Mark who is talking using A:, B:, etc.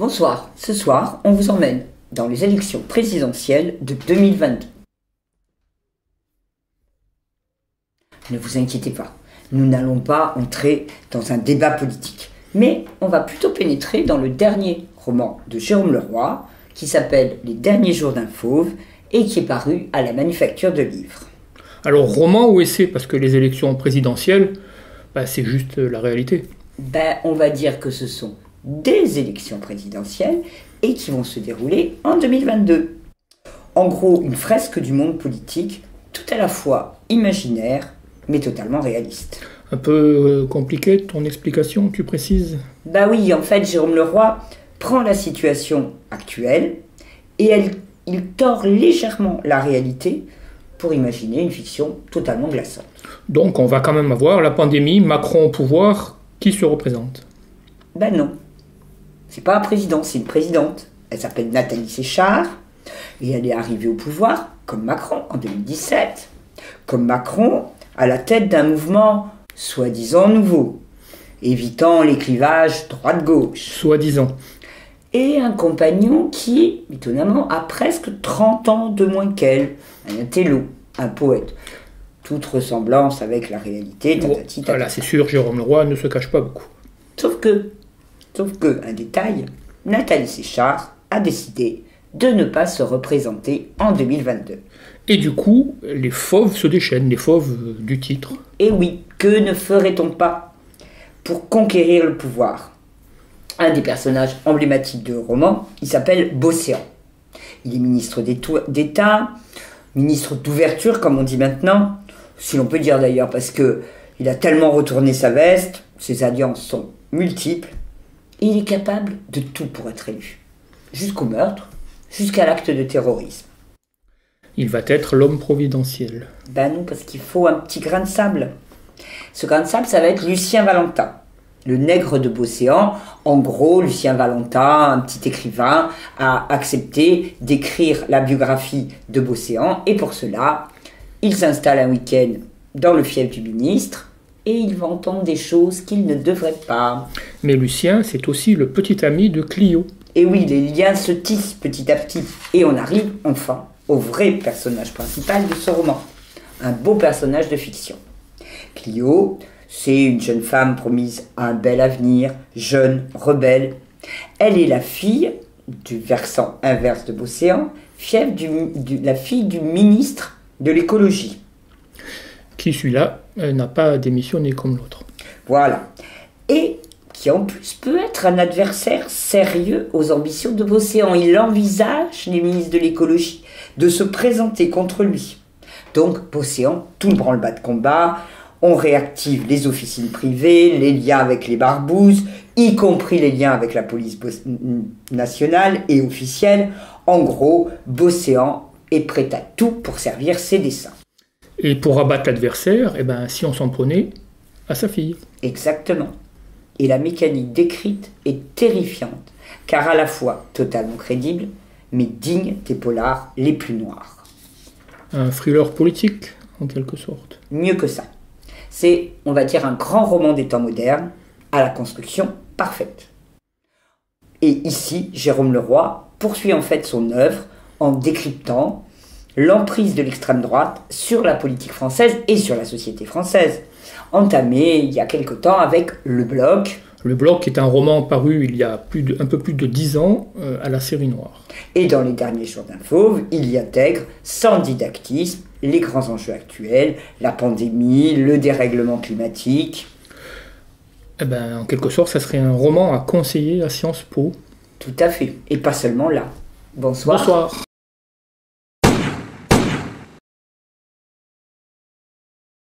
A: Bonsoir, ce soir, on vous emmène dans les élections présidentielles de 2022. Ne vous inquiétez pas, nous n'allons pas entrer dans un débat politique, mais on va plutôt pénétrer dans le dernier roman de Jérôme Leroy, qui s'appelle Les derniers jours d'un fauve, et qui est paru à la Manufacture de Livres.
B: Alors roman ou essai, parce que les élections présidentielles, c'est juste la réalité.
A: On va dire que ce sont des élections présidentielles et qui vont se dérouler en 2022. En gros, une fresque du monde politique, tout à la fois imaginaire, mais totalement réaliste.
B: Un peu compliqué ton explication, tu précises?
A: Oui, en fait, Jérôme Leroy prend la situation actuelle et il tord légèrement la réalité pour imaginer une fiction totalement glaçante.
B: Donc on va quand même avoir la pandémie, Macron au pouvoir, qui se représente?
A: Non. C'est pas un président, c'est une présidente. Elle s'appelle Nathalie Séchard et elle est arrivée au pouvoir, comme Macron en 2017, comme Macron à la tête d'un mouvement soi-disant nouveau, évitant les clivages droite-gauche.
B: Soi-disant.
A: Et un compagnon qui, étonnamment, a presque 30 ans de moins qu'elle, un intello, un poète. Toute ressemblance avec la réalité.
B: Voilà, c'est sûr, Jérôme Leroy ne se cache pas beaucoup.
A: Sauf que, un détail, Nathalie Séchard a décidé de ne pas se représenter en 2022.
B: Et du coup, les fauves se déchaînent, les fauves du titre.
A: Et oui, que ne ferait-on pas pour conquérir le pouvoir? Un des personnages emblématiques du roman, il s'appelle Bosséan. Il est ministre d'État, ministre d'ouverture, comme on dit maintenant, si l'on peut dire d'ailleurs, parce qu'il a tellement retourné sa veste, ses alliances sont multiples, et il est capable de tout pour être élu. Jusqu'au meurtre, jusqu'à l'acte de terrorisme.
B: Il va être l'homme providentiel.
A: Non, parce qu'il faut un petit grain de sable. Ce grain de sable, ça va être Lucien Valentin. Le nègre de Bosséan. En gros, Lucien Valentin, un petit écrivain, a accepté d'écrire la biographie de Bosséan. Et pour cela, il s'installe un week-end dans le fief du ministre et il va entendre des choses qu'il ne devrait pas.
B: Mais Lucien, c'est aussi le petit ami de Clio.
A: Et oui, les liens se tissent petit à petit. Et on arrive enfin au vrai personnage principal de ce roman. Un beau personnage de fiction. Clio, c'est une jeune femme promise à un bel avenir, jeune, rebelle. Elle est la fille du versant inverse de Bosséan, la fille du ministre de l'écologie.
B: Qui, celui-là, n'a pas démissionné comme l'autre.
A: Voilà. Et qui en plus peut être un adversaire sérieux aux ambitions de Bosséan. Il envisage, les ministres de l'écologie, de se présenter contre lui. Donc Bosséan, tout le branle-bas de combat, on réactive les officines privées, les liens avec les barbouzes, y compris les liens avec la police nationale et officielle. En gros, Bosséan est prêt à tout pour servir ses desseins.
B: Et pour abattre l'adversaire, si on s'en prenait à sa fille.
A: Exactement. Et la mécanique décrite est terrifiante, car à la fois totalement crédible, mais digne des polars les plus noirs.
B: Un thriller politique, en quelque sorte.
A: Mieux que ça. C'est, on va dire, un grand roman des temps modernes, à la construction parfaite. Et ici, Jérôme Leroy poursuit en fait son œuvre en décryptant l'emprise de l'extrême droite sur la politique française et sur la société française, entamée il y a quelque temps avec Le Bloc.
B: Le Bloc est un roman paru il y a un peu plus de 10 ans à la Série Noire.
A: Et dans Les derniers jours d'un fauve, il y intègre, sans didactisme, les grands enjeux actuels, la pandémie, le dérèglement climatique.
B: En quelque sorte, ça serait un roman à conseiller à Sciences Po.
A: Tout à fait, et pas seulement là. Bonsoir.
B: Bonsoir.